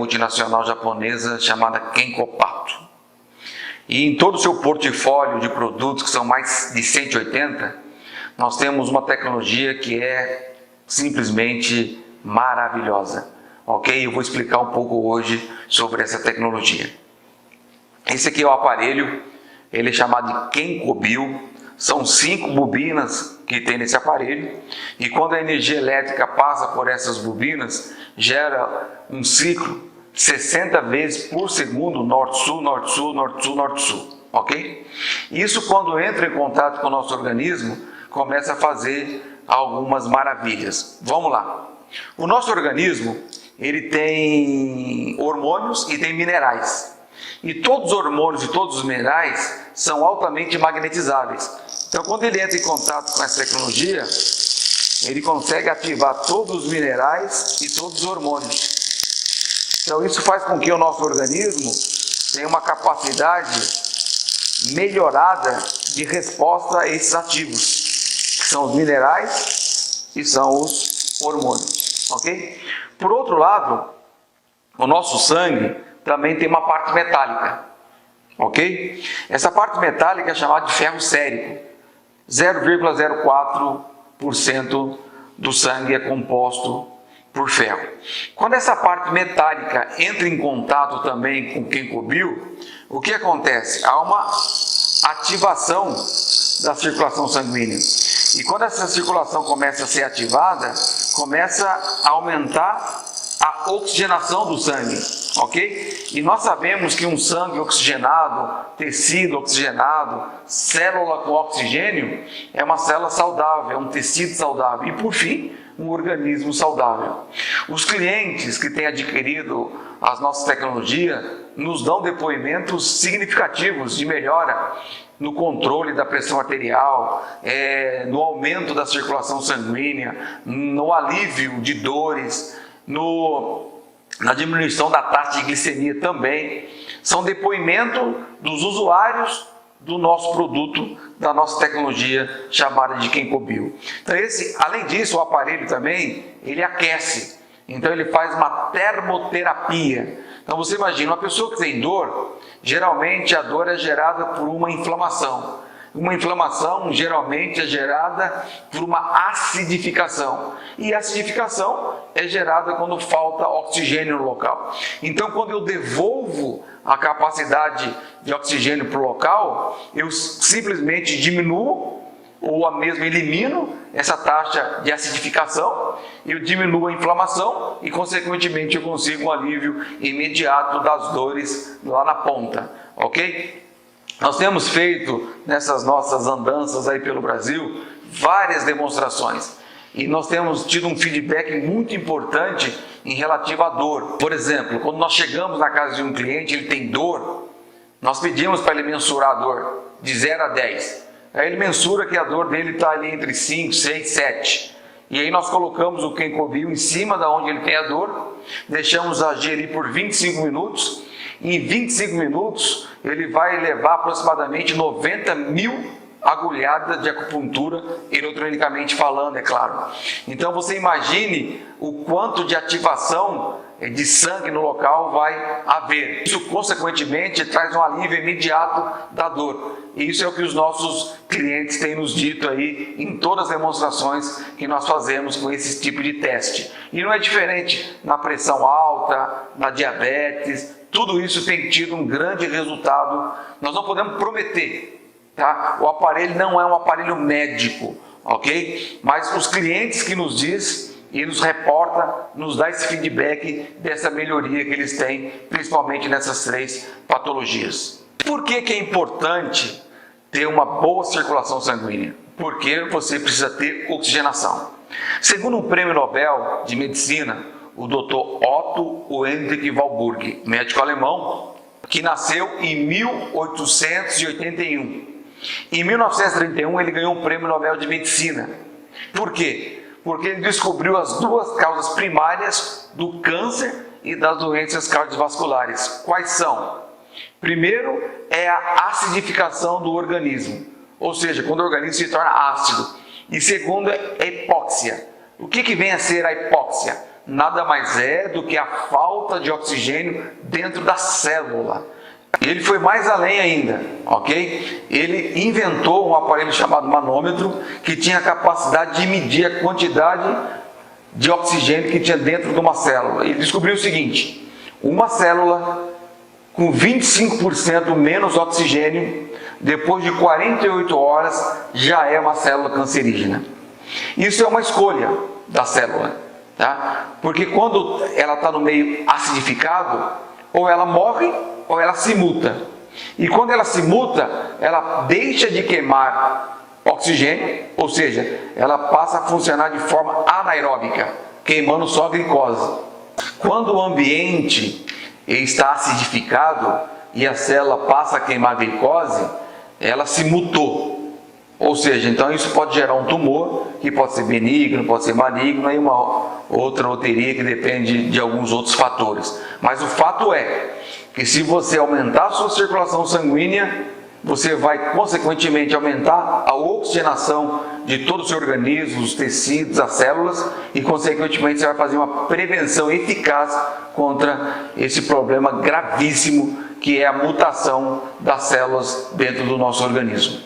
multinacional japonesa chamada Kenkopato. E em todo o seu portfólio de produtos, que são mais de 180, nós temos uma tecnologia que é simplesmente maravilhosa. Ok? Eu vou explicar um pouco hoje sobre essa tecnologia. Esse aqui é o aparelho, ele é chamado de Kenkobio. São 5 bobinas que tem nesse aparelho, e quando a energia elétrica passa por essas bobinas, gera um ciclo 60 vezes por segundo, norte-sul, norte-sul, norte-sul, norte-sul, ok? Isso, quando entra em contato com o nosso organismo, começa a fazer algumas maravilhas. Vamos lá. O nosso organismo, ele tem hormônios e tem minerais. E todos os hormônios e todos os minerais são altamente magnetizáveis. Então, quando ele entra em contato com essa tecnologia, ele consegue ativar todos os minerais e todos os hormônios. Então, isso faz com que o nosso organismo tenha uma capacidade melhorada de resposta a esses ativos, que são os minerais e são os hormônios, ok? Por outro lado, o nosso sangue também tem uma parte metálica, ok? Essa parte metálica é chamada de ferro sérico. 0,04% do sangue é composto por ferro. Quando essa parte metálica entra em contato também com o Kenkobio, o que acontece? Há uma ativação da circulação sanguínea. E quando essa circulação começa a ser ativada, começa a aumentar a oxigenação do sangue, ok? E nós sabemos que um sangue oxigenado, tecido oxigenado, célula com oxigênio, é uma célula saudável, é um tecido saudável e, por fim, um organismo saudável. Os clientes que têm adquirido as nossas tecnologias nos dão depoimentos significativos de melhora no controle da pressão arterial, no aumento da circulação sanguínea, no alívio de dores, na diminuição da taxa de glicemia também. São depoimentos dos usuários do nosso produto, da nossa tecnologia chamada de Kenkobio. Então, além disso, o aparelho também, ele aquece. Então, ele faz uma termoterapia. Então, você imagina, uma pessoa que tem dor, geralmente a dor é gerada por uma inflamação. Uma inflamação geralmente é gerada por uma acidificação. E a acidificação é gerada quando falta oxigênio no local. Então, quando eu devolvo a capacidade de oxigênio para o local, eu simplesmente diminuo ou mesmo elimino essa taxa de acidificação, eu diminuo a inflamação e, consequentemente, eu consigo um alívio imediato das dores lá na ponta, ok? Nós temos feito, nessas nossas andanças aí pelo Brasil, várias demonstrações. E nós temos tido um feedback muito importante em relativo à dor. Por exemplo, quando nós chegamos na casa de um cliente, ele tem dor, nós pedimos para ele mensurar a dor de 0 a 10. Aí ele mensura que a dor dele está ali entre 5, 6, 7. E aí nós colocamos o Kenkobio em cima da onde ele tem a dor, deixamos agir ali por 25 minutos. E em 25 minutos ele vai levar aproximadamente 90 mil agulhadas de acupuntura, eletronicamente falando, é claro. Então você imagine o quanto de ativação de sangue no local vai haver. Isso, consequentemente, traz um alívio imediato da dor. E isso é o que os nossos clientes têm nos dito aí em todas as demonstrações que nós fazemos com esse tipo de teste. E não é diferente na pressão alta, na diabetes, tudo isso tem tido um grande resultado. Nós não podemos prometer, tá? O aparelho não é um aparelho médico, ok? Mas os clientes que nos diz e nos reporta, nos dá esse feedback dessa melhoria que eles têm, principalmente nessas 3 patologias. Por que é importante ter uma boa circulação sanguínea? Porque você precisa ter oxigenação. Segundo um prêmio Nobel de Medicina, o Dr. Otto Hendrik Warburg, médico alemão, que nasceu em 1881. Em 1931 ele ganhou um prêmio Nobel de Medicina. Por quê? Porque ele descobriu as 2 causas primárias do câncer e das doenças cardiovasculares. Quais são? Primeiro é a acidificação do organismo, ou seja, quando o organismo se torna ácido. E segundo é a hipóxia. O que vem a ser a hipóxia? nada mais é do que a falta de oxigênio dentro da célula. Ele foi mais além ainda, ok? Ele inventou um aparelho chamado manômetro, que tinha a capacidade de medir a quantidade de oxigênio que tinha dentro de uma célula. Ele descobriu o seguinte: uma célula com 25% menos oxigênio, depois de 48 horas, já é uma célula cancerígena. Isso é uma escolha da célula, tá? Porque quando ela está no meio acidificado, ou ela morre ou ela se muta. E quando ela se muta, ela deixa de queimar oxigênio, ou seja, ela passa a funcionar de forma anaeróbica, queimando só a glicose. Quando o ambiente está acidificado e a célula passa a queimar a glicose, ela se mutou. Ou seja, então isso pode gerar um tumor, que pode ser benigno, pode ser maligno, e uma outra loteria que depende de alguns outros fatores. Mas o fato é que se você aumentar a sua circulação sanguínea, você vai consequentemente aumentar a oxigenação de todo o seu organismo, os tecidos, as células, e consequentemente você vai fazer uma prevenção eficaz contra esse problema gravíssimo que é a mutação das células dentro do nosso organismo.